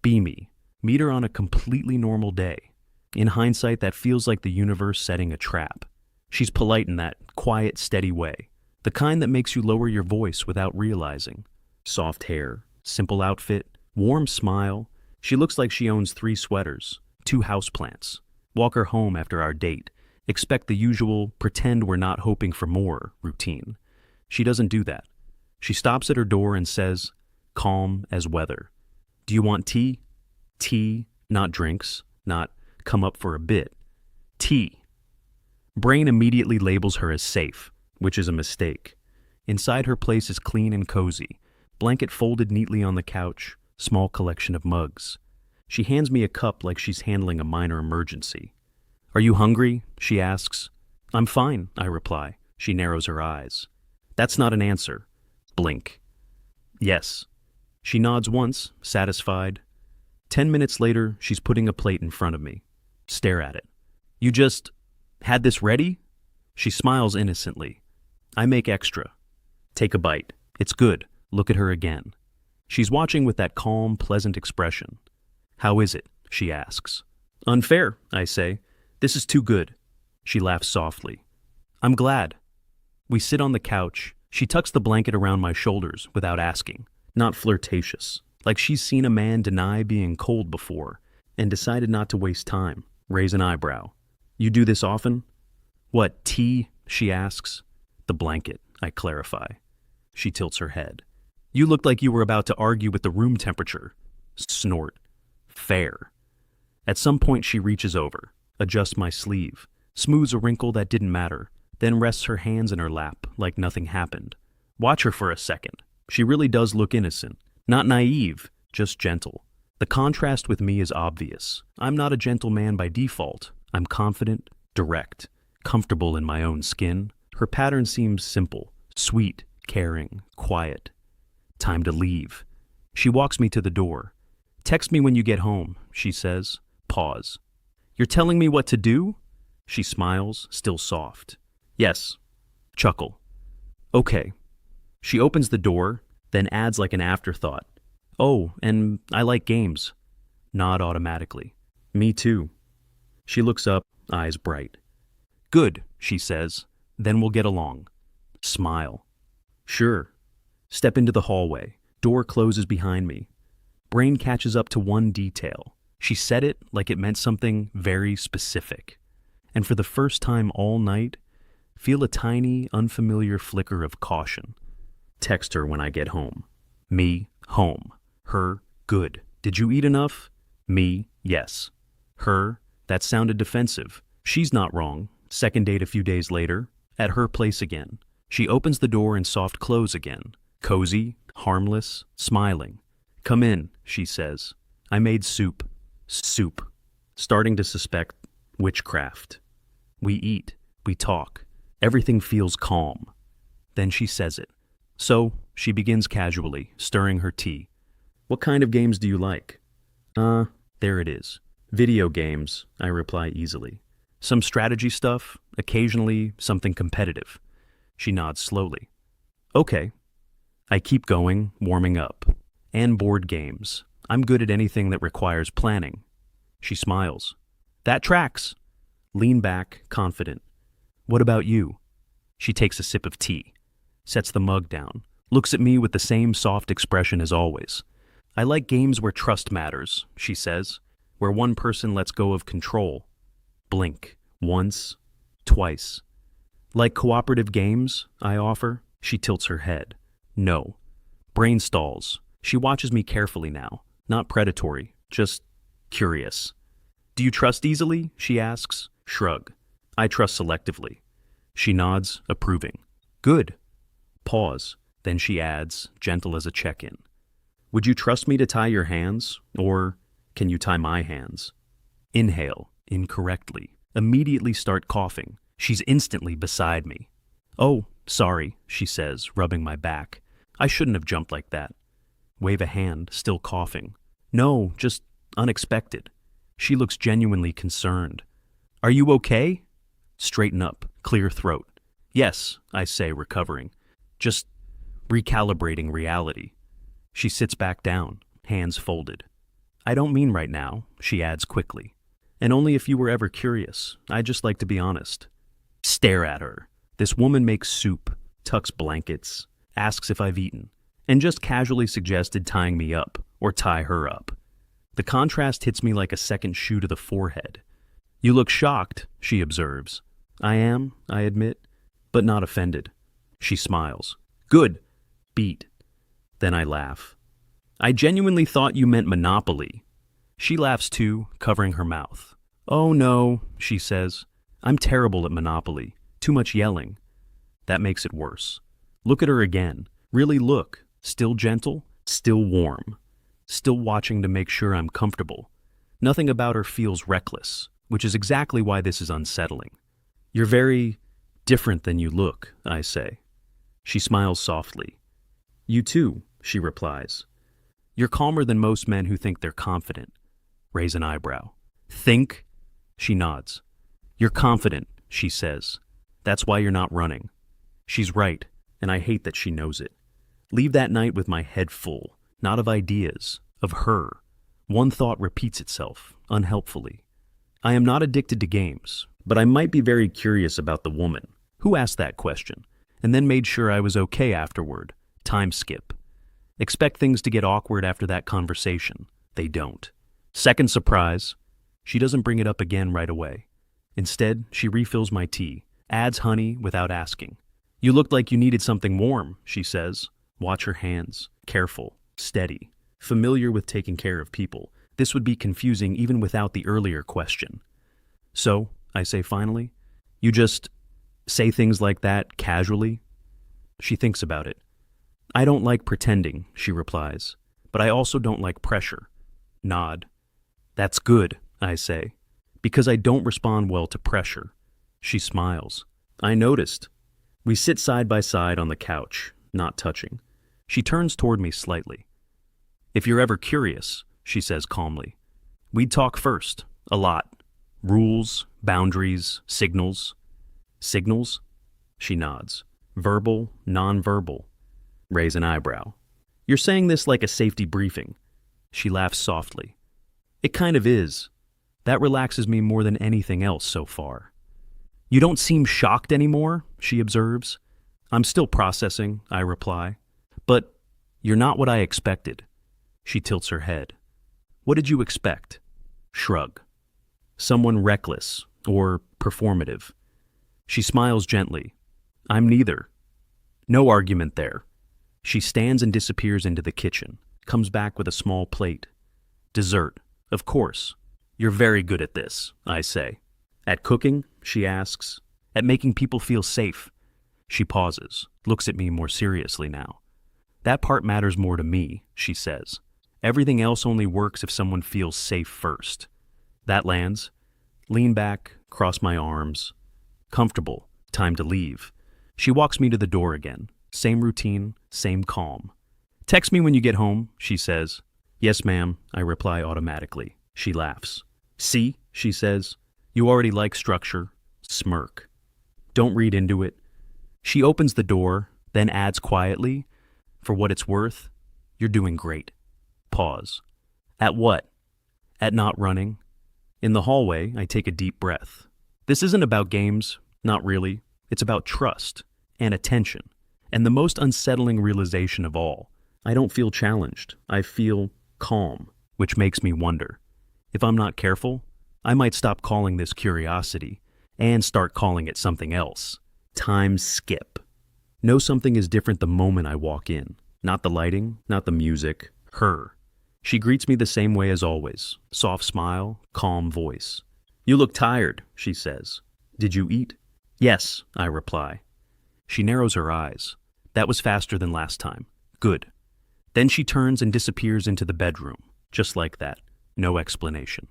Be me. Meet her on a completely normal day. In hindsight, that feels like the universe setting a trap. She's polite in that quiet, steady way. The kind that makes you lower your voice without realizing. Soft hair, simple outfit, warm smile. She looks like she owns 3 sweaters, 2 houseplants. Walk her home after our date. Expect the usual pretend we're not hoping for more routine. She doesn't do that. She stops at her door and says, calm as weather. Do you want tea? Tea, not drinks, not come up for a bit. Tea. Brain immediately labels her as safe, which is a mistake. Inside her place is clean and cozy, blanket folded neatly on the couch, small collection of mugs. She hands me a cup like she's handling a minor emergency. Are you hungry? She asks. I'm fine, I reply. She narrows her eyes. That's not an answer. Blink. Yes. She nods once, satisfied. 10 minutes later, she's putting a plate in front of me. Stare at it. You just had this ready? She smiles innocently. I make extra. Take a bite. It's good. Look at her again. She's watching with that calm, pleasant expression. How is it? She asks. Unfair, I say. This is too good. She laughs softly. I'm glad. We sit on the couch. She tucks the blanket around my shoulders without asking. Not flirtatious. Like she's seen a man deny being cold before and decided not to waste time. Raise an eyebrow. You do this often? What, tea? She asks. The blanket, I clarify. She tilts her head. You looked like you were about to argue with the room temperature. Snort. Fair. At some point she reaches over, adjusts my sleeve, smooths a wrinkle that didn't matter, then rests her hands in her lap like nothing happened. Watch her for a second. She really does look innocent. Not naive, just gentle. The contrast with me is obvious. I'm not a gentle man by default. I'm confident, direct, comfortable in my own skin. Her pattern seems simple, sweet, caring, quiet. Time to leave. She walks me to the door. Text me when you get home, she says. Pause. You're telling me what to do? She smiles, still soft. Yes. Chuckle. Okay. She opens the door, then adds like an afterthought. Oh, and I like games. Nod automatically. Me too. She looks up, eyes bright. Good, she says. Then we'll get along. Smile. Sure. Step into the hallway. Door closes behind me. Brain catches up to one detail. She said it like it meant something very specific. And for the first time all night, feel a tiny, unfamiliar flicker of caution. Text her when I get home. Me, home. Her, good. Did you eat enough? Me, yes. Her, that sounded defensive. She's not wrong. Second date a few days later, at her place again. She opens the door in soft clothes again. Cozy, harmless, smiling. Come in, she says. I made soup. Soup. Starting to suspect witchcraft. We eat. We talk. Everything feels calm. Then she says it. So, she begins casually, stirring her tea. What kind of games do you like? There it is. Video games, I reply easily. Some strategy stuff, occasionally something competitive. She nods slowly. Okay. I keep going, warming up. And board games. I'm good at anything that requires planning. She smiles. That tracks. Lean back, confident. What about you? She takes a sip of tea, sets the mug down, looks at me with the same soft expression as always. I like games where trust matters, she says, where one person lets go of control. Blink. Once. Twice. Like cooperative games, I offer. She tilts her head. No. Brain stalls. She watches me carefully now. Not predatory, just curious. Do you trust easily? She asks. Shrug. I trust selectively. She nods, approving. Good. Pause. Then she adds, gentle as a check-in. Would you trust me to tie your hands? Or can you tie my hands? Inhale, incorrectly. Immediately start coughing. She's instantly beside me. Oh, sorry, she says, rubbing my back. I shouldn't have jumped like that. Wave a hand, still coughing. No, just unexpected. She looks genuinely concerned. Are you okay? Straighten up, clear throat. Yes, I say, recovering. Just recalibrating reality. She sits back down, hands folded. I don't mean right now, she adds quickly. And only if you were ever curious. I'd just like to be honest. Stare at her. This woman makes soup, tucks blankets, asks if I've eaten, and just casually suggested tying me up or tie her up. The contrast hits me like a second shoe to the forehead. You look shocked, she observes. I am, I admit, but not offended. She smiles. Good. Beat. Then I laugh. I genuinely thought you meant Monopoly. She laughs too, covering her mouth. Oh no, she says. I'm terrible at Monopoly. Too much yelling. That makes it worse. Look at her again. Really look. Still gentle, still warm. Still watching to make sure I'm comfortable. Nothing about her feels reckless, which is exactly why this is unsettling. You're very different than you look, I say. She smiles softly. You too, she replies. You're calmer than most men who think they're confident. Raise an eyebrow. Think? She nods. You're confident, she says. That's why you're not running. She's right, and I hate that she knows it. Leave that night with my head full, not of ideas, of her. One thought repeats itself, unhelpfully. I am not addicted to games, but I might be very curious about the woman. Who asked that question? And then made sure I was okay afterward. Time skip. Expect things to get awkward after that conversation. They don't. Second surprise. She doesn't bring it up again right away. Instead, she refills my tea, adds honey without asking. You looked like you needed something warm, she says. Watch her hands. Careful. Steady. Familiar with taking care of people. This would be confusing even without the earlier question. So, I say finally, you just say things like that casually? She thinks about it. I don't like pretending, she replies, but I also don't like pressure. Nod. That's good, I say, because I don't respond well to pressure. She smiles. I noticed. We sit side by side on the couch, not touching. She turns toward me slightly. If you're ever curious, she says calmly, we'd talk first, a lot. Rules, boundaries, signals. Signals? She nods. Verbal, non-verbal. Raise an eyebrow. You're saying this like a safety briefing. She laughs softly. It kind of is. That relaxes me more than anything else so far. You don't seem shocked anymore, she observes. I'm still processing, I reply. But you're not what I expected. She tilts her head. What did you expect? Shrug. Someone reckless or performative. She smiles gently. I'm neither. No argument there. She stands and disappears into the kitchen, comes back with a small plate. Dessert, of course. You're very good at this, I say. At cooking? She asks. At making people feel safe. She pauses, looks at me more seriously now. That part matters more to me, she says. Everything else only works if someone feels safe first. That lands. Lean back, cross my arms. Comfortable. Time to leave. She walks me to the door again. Same routine, same calm. Text me when you get home, she says. Yes, ma'am, I reply automatically. She laughs. See, she says. You already like structure. Smirk. Don't read into it. She opens the door, then adds quietly, for what it's worth, you're doing great. Pause. At what? At not running. In the hallway, I take a deep breath. This isn't about games, not really. It's about trust and attention. And the most unsettling realization of all, I don't feel challenged. I feel calm, which makes me wonder. If I'm not careful, I might stop calling this curiosity and start calling it something else. Time skip. Know something is different the moment I walk in. Not the lighting, not the music, her. She greets me the same way as always. Soft smile, calm voice. You look tired, she says. Did you eat? Yes, I reply. She narrows her eyes. That was faster than last time. Good. Then she turns and disappears into the bedroom. Just like that. No explanation.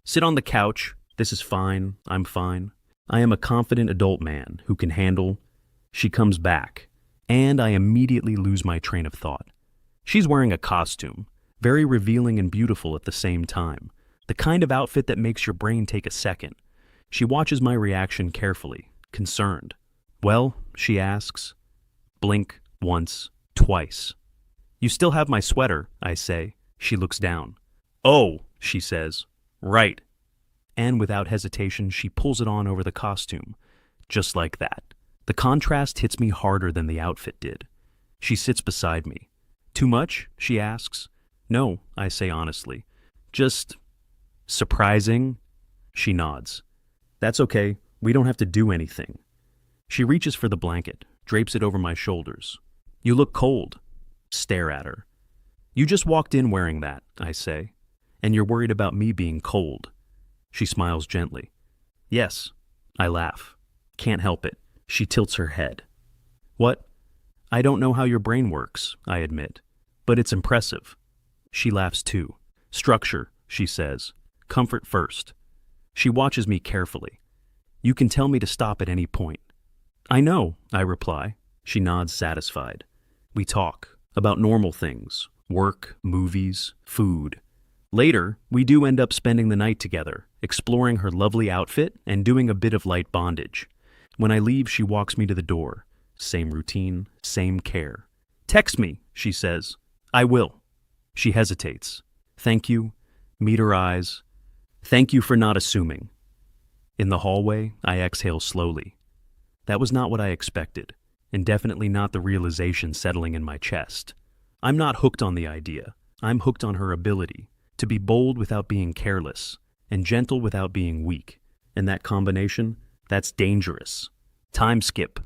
Sit on the couch. This is fine. I'm fine. I am a confident adult man who can handle. She comes back, and I immediately lose my train of thought. She's wearing a costume, very revealing and beautiful at the same time. The kind of outfit that makes your brain take a second. She watches my reaction carefully, concerned. Well, she asks. Blink, once, twice. You still have my sweater, I say. She looks down. "Oh," she says. "Right." And without hesitation, she pulls it on over the costume. Just like that. The contrast hits me harder than the outfit did. She sits beside me. "Too much?" she asks. "No," I say honestly. "Just surprising?" She nods. "That's okay. We don't have to do anything." She reaches for the blanket, drapes it over my shoulders. "You look cold." Stare at her. "You just walked in wearing that," I say. "And you're worried about me being cold." She smiles gently. "Yes." I laugh. Can't help it. She tilts her head. "What?" "I don't know how your brain works," I admit. "But it's impressive." She laughs too. "Structure," she says. "Comfort first." She watches me carefully. "You can tell me to stop at any point." "I know," I reply. She nods satisfied. We talk about normal things, work, movies, food. Later, we do end up spending the night together, exploring her lovely outfit and doing a bit of light bondage. When I leave, she walks me to the door. Same routine, same care. "Text me," she says. "I will." She hesitates. "Thank you." Meet her eyes. "Thank you for not assuming." In the hallway, I exhale slowly. That was not what I expected, and definitely not the realization settling in my chest. I'm not hooked on the idea. I'm hooked on her ability to be bold without being careless, and gentle without being weak. And that combination, that's dangerous. Time skip.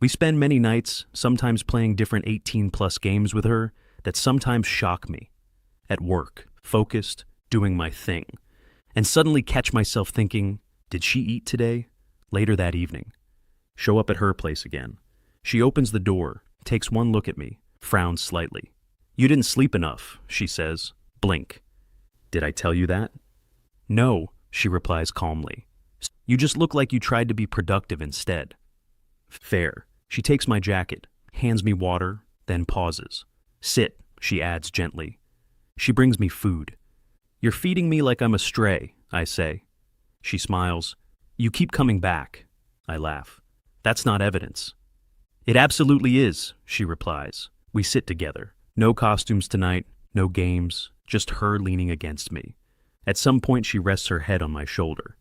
We spend many nights, sometimes playing different 18-plus games with her that sometimes shock me. At work, focused, doing my thing. And suddenly catch myself thinking, did she eat today? Later that evening. Show up at her place again. She opens the door, takes one look at me, frowns slightly. "You didn't sleep enough," she says. Blink. "Did I tell you that?" "No," she replies calmly. "You just look like you tried to be productive instead." Fair. She takes my jacket, hands me water, then pauses. "Sit," she adds gently. She brings me food. "You're feeding me like I'm a stray," I say. She smiles. "You keep coming back." I laugh. "That's not evidence." "It absolutely is," she replies. We sit together. No costumes tonight, no games, just her leaning against me. At some point she rests her head on my shoulder.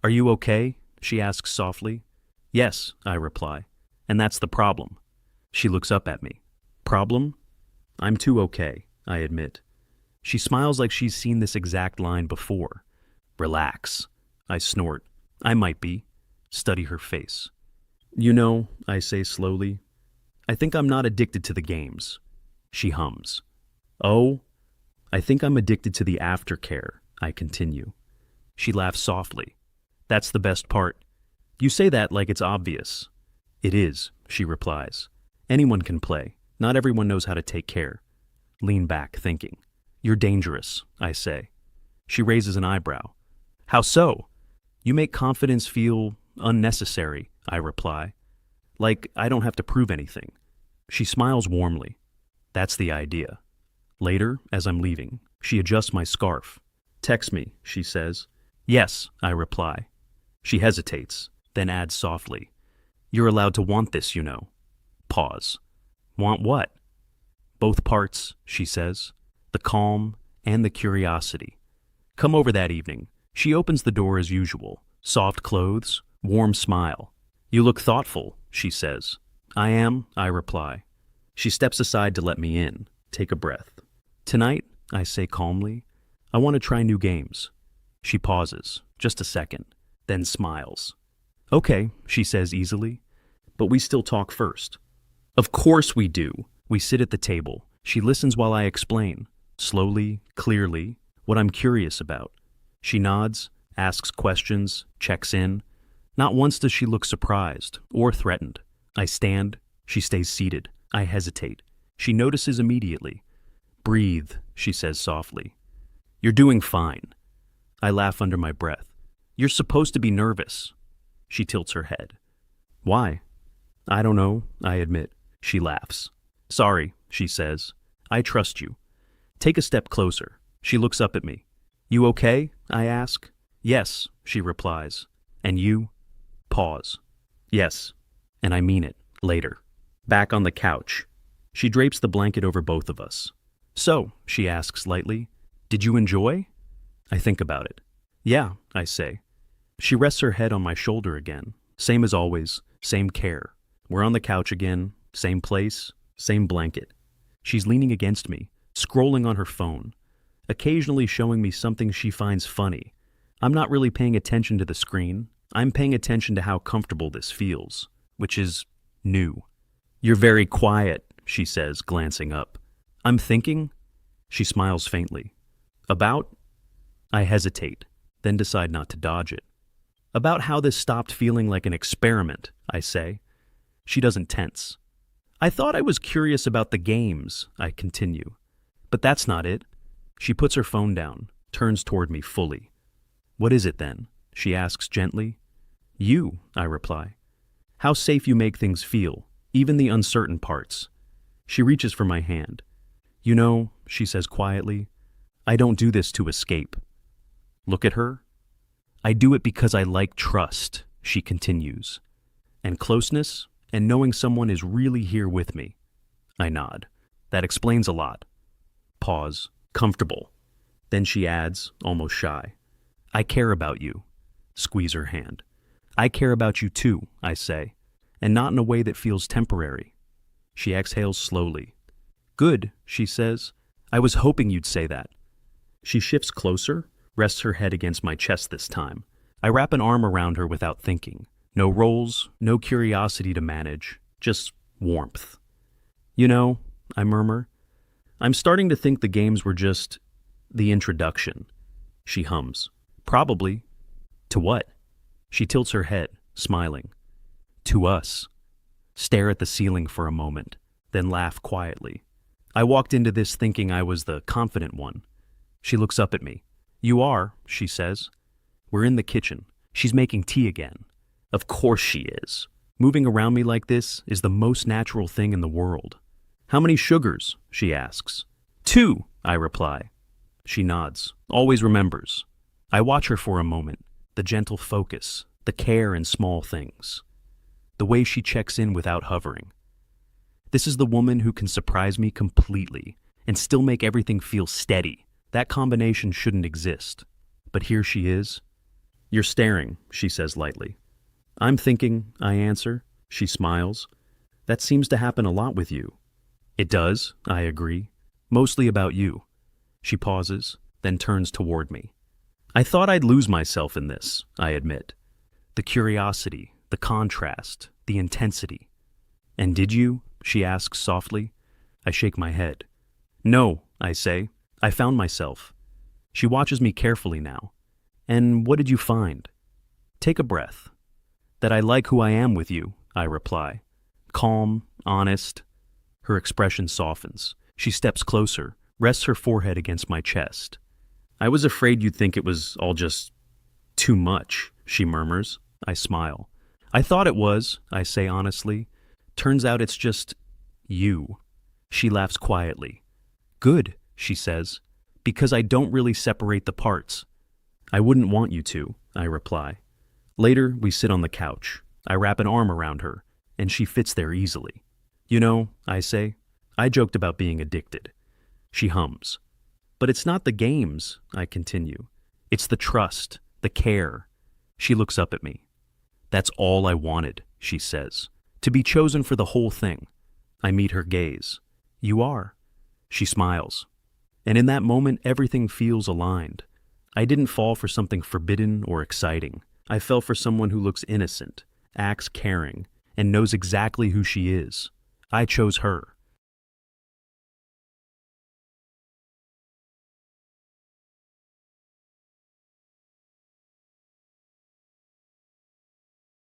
"Are you okay?" she asks softly. "Yes," I reply. "And that's the problem." She looks up at me. "Problem?" "I'm too okay," I admit. She smiles like she's seen this exact line before. "Relax." I snort. "I might be." Study her face. "You know," I say slowly, "I think I'm not addicted to the games." She hums. "Oh?" "I think I'm addicted to the aftercare," I continue. She laughs softly. "That's the best part. You say that like it's obvious." "It is," she replies. "Anyone can play. Not everyone knows how to take care." Lean back, thinking. "You're dangerous," I say. She raises an eyebrow. "How so?" "You make confidence feel unnecessary," I reply. "Like I don't have to prove anything." She smiles warmly. That's the idea. Later, as I'm leaving, she adjusts my scarf. "Text me," she says. "Yes," I reply. She hesitates, then adds softly. "You're allowed to want this, you know." Pause. "Want what?" "Both parts," she says. "The calm and the curiosity." Come over that evening. She opens the door as usual. Soft clothes, warm smile. "You look thoughtful," she says. "I am," I reply. She steps aside to let me in. Take a breath. "Tonight," I say calmly, "I want to try new games." She pauses, just a second, then smiles. "Okay," she says easily, "but we still talk first." Of course we do. We sit at the table. She listens while I explain, slowly, clearly, what I'm curious about. She nods, asks questions, checks in. Not once does she look surprised or threatened. I stand. She stays seated. I hesitate. She notices immediately. "Breathe," she says softly. "You're doing fine." I laugh under my breath. "You're supposed to be nervous." She tilts her head. "Why?" "I don't know," I admit. She laughs. "Sorry," she says. "I trust you." Take a step closer. She looks up at me. "You okay?" I ask. "Yes," she replies. "And you?" Pause. "Yes." And I mean it. Later. Back on the couch. She drapes the blanket over both of us. "So," she asks lightly, Did you enjoy? I think about it. Yeah, I say. She rests her head on my shoulder again. Same as always, same care. We're on the couch again, same place, same blanket. She's leaning against me, scrolling on her phone, occasionally showing me something she finds funny. I'm not really paying attention to the screen. I'm paying attention to how comfortable this feels, which is new. You're very quiet, she says, glancing up. I'm thinking? She smiles faintly. About? I hesitate, then decide not to dodge it. About how this stopped feeling like an experiment, I say. She doesn't tense. I thought I was curious about the games, I continue. But that's not it. She puts her phone down, turns toward me fully. What is it then? She asks gently. You, I reply. How safe you make things feel, even the uncertain parts. She reaches for my hand. You know, she says quietly, I don't do this to escape. Look at her. I do it because I like trust, she continues, and closeness, and knowing someone is really here with me. I nod. That explains a lot. Pause. Comfortable. Then she adds, almost shy, I care about you. Squeeze her hand. I care about you too, I say, and not in a way that feels temporary. She exhales slowly. Good, she says. I was hoping you'd say that. She shifts closer, rests her head against my chest this time. I wrap an arm around her without thinking. No roles, no curiosity to manage, just warmth. You know, I murmur, I'm starting to think the games were just the introduction. She hums. Probably. To what? She tilts her head, smiling. To us. Stare at the ceiling for a moment, then laugh quietly. I walked into this thinking I was the confident one. She looks up at me. You are, she says. We're in the kitchen. She's making tea again. Of course she is. Moving around me like this is the most natural thing in the world. How many sugars? She asks. 2, I reply. She nods, always remembers. I watch her for a moment, the gentle focus, the care in small things. The way she checks in without hovering. This is the woman who can surprise me completely and still make everything feel steady. That combination shouldn't exist. But here she is. You're staring, she says lightly. I'm thinking, I answer. She smiles. That seems to happen a lot with you. It does, I agree. Mostly about you. She pauses, then turns toward me. I thought I'd lose myself in this, I admit. The curiosity, the contrast, the intensity. And did you? She asks softly. I shake my head. No, I say. I found myself. She watches me carefully now. And what did you find? Take a breath. That I like who I am with you, I reply. Calm, honest. Her expression softens. She steps closer, rests her forehead against my chest. I was afraid you'd think it was all just too much, she murmurs. I smile. I thought it was, I say honestly. Turns out it's just you. She laughs quietly. Good, she says, because I don't really separate the parts. I wouldn't want you to, I reply. Later, we sit on the couch. I wrap an arm around her, and she fits there easily. You know, I say, I joked about being addicted. She hums. But it's not the games, I continue. It's the trust, the care. She looks up at me. That's all I wanted, she says. To be chosen for the whole thing. I meet her gaze. You are. She smiles. And in that moment, everything feels aligned. I didn't fall for something forbidden or exciting. I fell for someone who looks innocent, acts caring, and knows exactly who she is. I chose her.